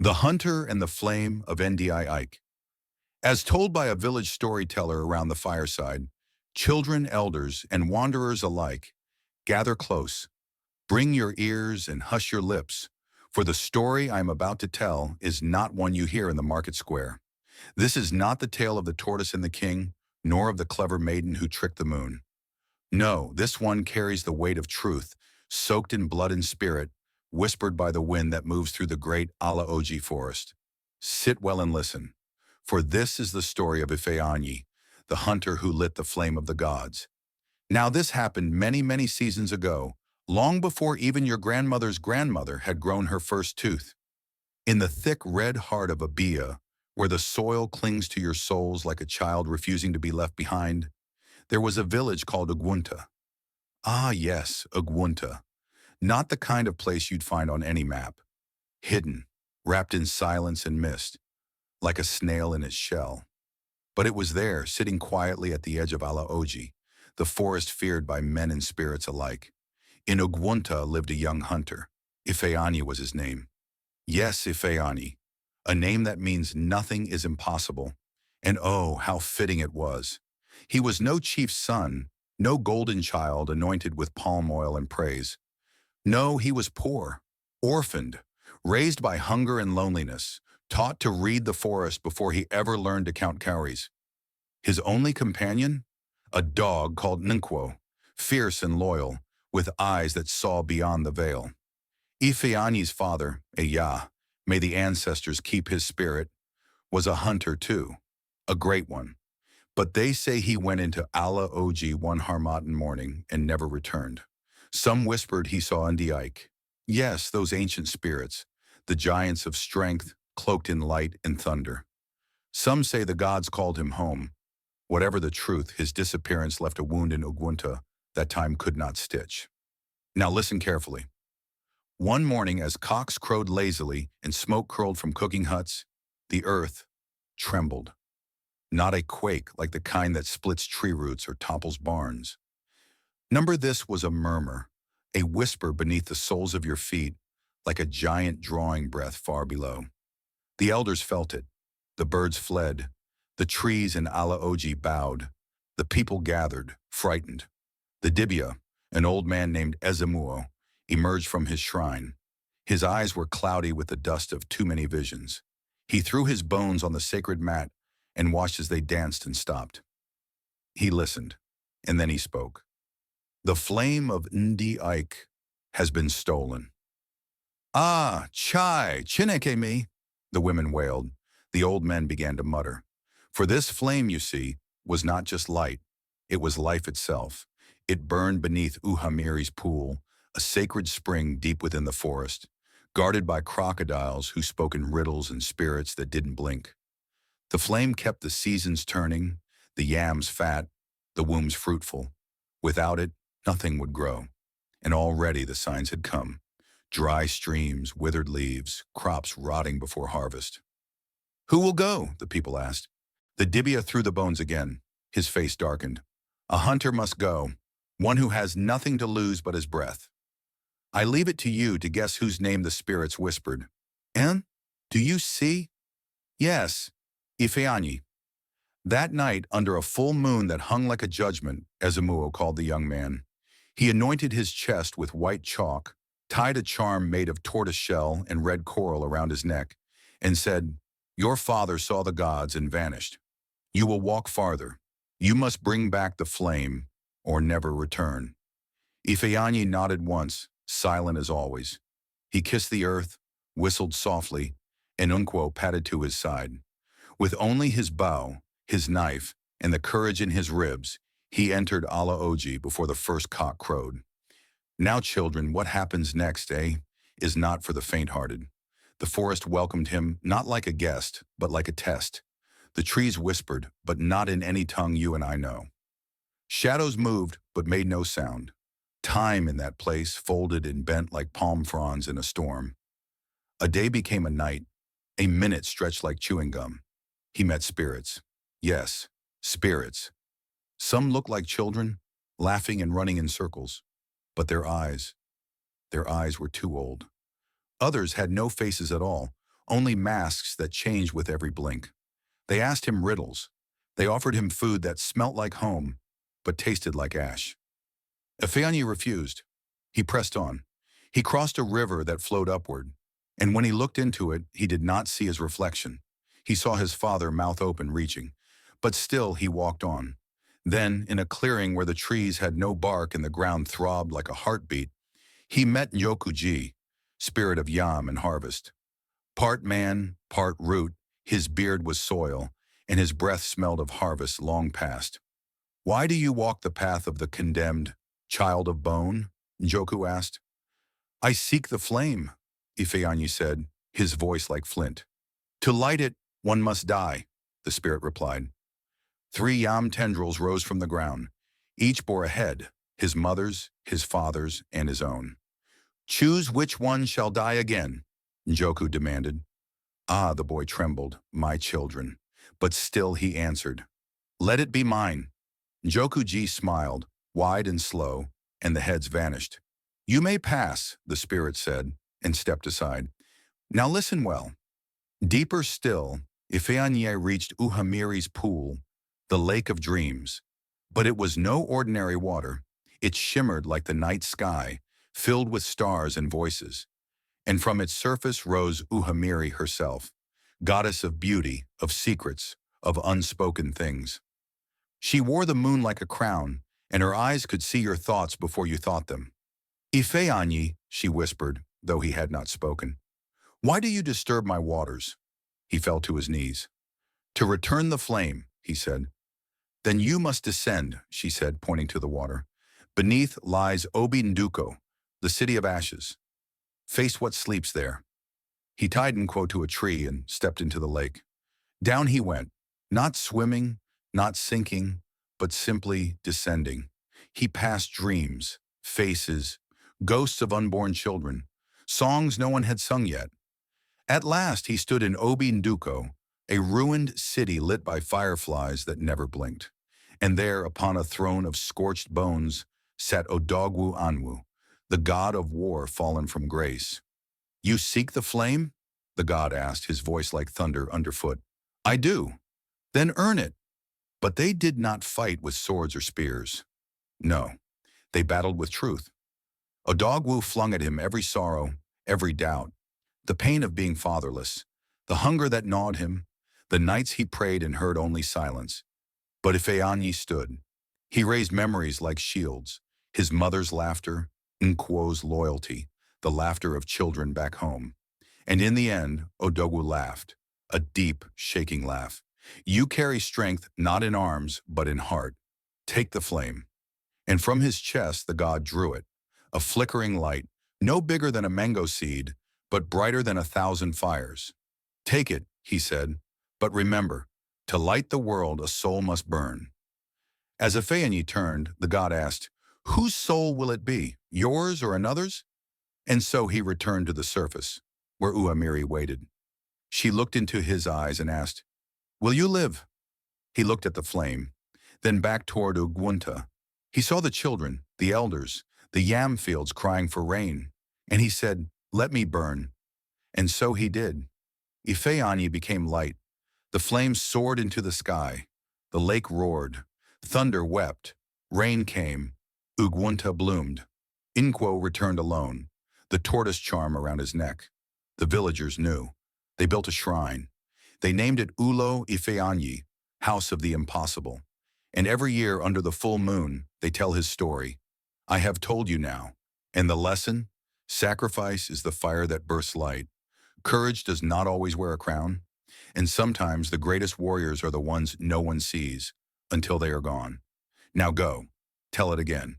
The Hunter and the Flame of Ndi Ike. As told by a village storyteller around the fireside, children, elders, and wanderers alike, gather close, bring your ears and hush your lips, for the story I am about to tell is not one you hear in the market square. This is not the tale of the tortoise and the king, nor of the clever maiden who tricked the moon. No, this one carries the weight of truth, soaked in blood and spirit, whispered by the wind that moves through the great Ala Oji forest. Sit well and listen, for this is the story of Ifeanyi, the hunter who lit the flame of the gods. Now this happened many, many seasons ago, long before even your grandmother's grandmother had grown her first tooth. In the thick red heart of Abia, where the soil clings to your souls like a child refusing to be left behind, there was a village called Ugwunta. Ah yes, Ugwunta. Not the kind of place you'd find on any map. Hidden, wrapped in silence and mist, like a snail in its shell. But it was there, sitting quietly at the edge of Ala Oji, the forest feared by men and spirits alike. In Ugwunta lived a young hunter. Ifeanyi was his name. Yes, Ifeanyi, a name that means nothing is impossible. And oh, how fitting it was. He was no chief's son, no golden child anointed with palm oil and praise. No, he was poor, orphaned, raised by hunger and loneliness, taught to read the forest before he ever learned to count cowries. His only companion? A dog called Nkwo, fierce and loyal, with eyes that saw beyond the veil. Ifeanyi's father, Aya, may the ancestors keep his spirit, was a hunter too, a great one. But they say he went into Ala Oji one Harmattan morning and never returned. Some whispered he saw Ndi Ike. Yes, those ancient spirits, the giants of strength, cloaked in light and thunder. Some say the gods called him home. Whatever the truth, his disappearance left a wound in Ugwunta that time could not stitch. Now listen carefully. One morning, as cocks crowed lazily and smoke curled from cooking huts, the earth trembled. Not a quake like the kind that splits tree roots or topples barns. Number this was a murmur, a whisper beneath the soles of your feet, like a giant drawing breath far below. The elders felt it. The birds fled. The trees in Ala Oji bowed. The people gathered, frightened. The Dibia, an old man named Ezemuo, emerged from his shrine. His eyes were cloudy with the dust of too many visions. He threw his bones on the sacred mat and watched as they danced and stopped. He listened, and then he spoke. The flame of Ndi Ike has been stolen. Ah, chai, chineke me, the women wailed. The old men began to mutter. For this flame, you see, was not just light. It was life itself. It burned beneath Uhamiri's pool, a sacred spring deep within the forest, guarded by crocodiles who spoke in riddles and spirits that didn't blink. The flame kept the seasons turning, the yams fat, the wombs fruitful. Without it, nothing would grow. And already the signs had come. Dry streams, withered leaves, crops rotting before harvest. Who will go? The people asked. The Dibia threw the bones again. His face darkened. A hunter must go, one who has nothing to lose but his breath. I leave it to you to guess whose name the spirits whispered. And? Do you see? Yes, Ifeanyi. That night, under a full moon that hung like a judgment, Ezemuo called the young man, he anointed his chest with white chalk, tied a charm made of tortoise shell and red coral around his neck, and said, Your father saw the gods and vanished. You will walk farther. You must bring back the flame, or never return. Ifeanyi nodded once, silent as always. He kissed the earth, whistled softly, and Nkwo padded to his side. With only his bow, his knife, and the courage in his ribs, he entered Ala Oji before the first cock crowed. Now, children, what happens next, is not for the faint-hearted. The forest welcomed him not like a guest, but like a test. The trees whispered, but not in any tongue you and I know. Shadows moved, but made no sound. Time in that place folded and bent like palm fronds in a storm. A day became a night. A minute stretched like chewing gum. He met spirits. Yes, spirits. Some looked like children, laughing and running in circles. But their eyes were too old. Others had no faces at all, only masks that changed with every blink. They asked him riddles. They offered him food that smelt like home, but tasted like ash. Ifeanyi refused. He pressed on. He crossed a river that flowed upward, and when he looked into it, he did not see his reflection. He saw his father mouth open reaching, but still he walked on. Then, in a clearing where the trees had no bark and the ground throbbed like a heartbeat, he met Nkwo, spirit of yam and harvest. Part man, part root, his beard was soil, and his breath smelled of harvest long past. "Why do you walk the path of the condemned, child of bone?" Nkwo asked. "I seek the flame," Ifeanyi said, his voice like flint. "To light it, one must die," the spirit replied. 3 yam tendrils rose from the ground. Each bore a head, his mother's, his father's, and his own. "Choose which one shall die again," Nkwo demanded. Ah, the boy trembled, "My children." But still he answered, "Let it be mine." Nkwo smiled, wide and slow, and the heads vanished. "You may pass," the spirit said, and stepped aside. "Now listen well." Deeper still, Ifeanyi reached Uhamiri's pool, the lake of dreams. But it was no ordinary water. It shimmered like the night sky, filled with stars and voices. And from its surface rose Uhamiri herself, goddess of beauty, of secrets, of unspoken things. She wore the moon like a crown, and her eyes could see your thoughts before you thought them. "Ifeanyi," she whispered, though he had not spoken, "why do you disturb my waters?" He fell to his knees. "To return the flame," he said. "Then you must descend," she said, pointing to the water. "Beneath lies Obi Nduko, the city of ashes. Face what sleeps there." He tied Nkwo to a tree and stepped into the lake. Down he went, not swimming, not sinking, but simply descending. He passed dreams, faces, ghosts of unborn children, songs no one had sung yet. At last he stood in Obi Nduko, a ruined city lit by fireflies that never blinked. And there, upon a throne of scorched bones, sat Odogwu Anwu, the god of war fallen from grace. "You seek the flame?" the god asked, his voice like thunder underfoot. "I do." "Then earn it." But they did not fight with swords or spears. No, they battled with truth. Odogwu flung at him every sorrow, every doubt, the pain of being fatherless, the hunger that gnawed him, the nights he prayed and heard only silence. But Ifeanyi stood. He raised memories like shields, his mother's laughter, Nkwo's loyalty, the laughter of children back home. And in the end, Odogwu laughed, a deep, shaking laugh. "You carry strength not in arms, but in heart. Take the flame." And from his chest the god drew it, a flickering light, no bigger than a mango seed, but brighter than 1,000 fires. "Take it," he said, "but remember, to light the world a soul must burn." As Ifeanyi turned, the god asked, "Whose soul will it be, yours or another's?" And so he returned to the surface, where Uhamiri waited. She looked into his eyes and asked, "Will you live?" He looked at the flame, then back toward Ugwunta. He saw the children, the elders, the yam fields crying for rain, and he said, "Let me burn." And so he did. Ifeanyi became light. The flames soared into the sky. The lake roared. Thunder wept. Rain came. Ugwunta bloomed. Nkwo returned alone, the tortoise charm around his neck. The villagers knew. They built a shrine. They named it Ulo Ifeanyi, House of the Impossible. And every year under the full moon, they tell his story. I have told you now. And the lesson? Sacrifice is the fire that bursts light. Courage does not always wear a crown. And sometimes the greatest warriors are the ones no one sees until they are gone. Now go. Tell it again.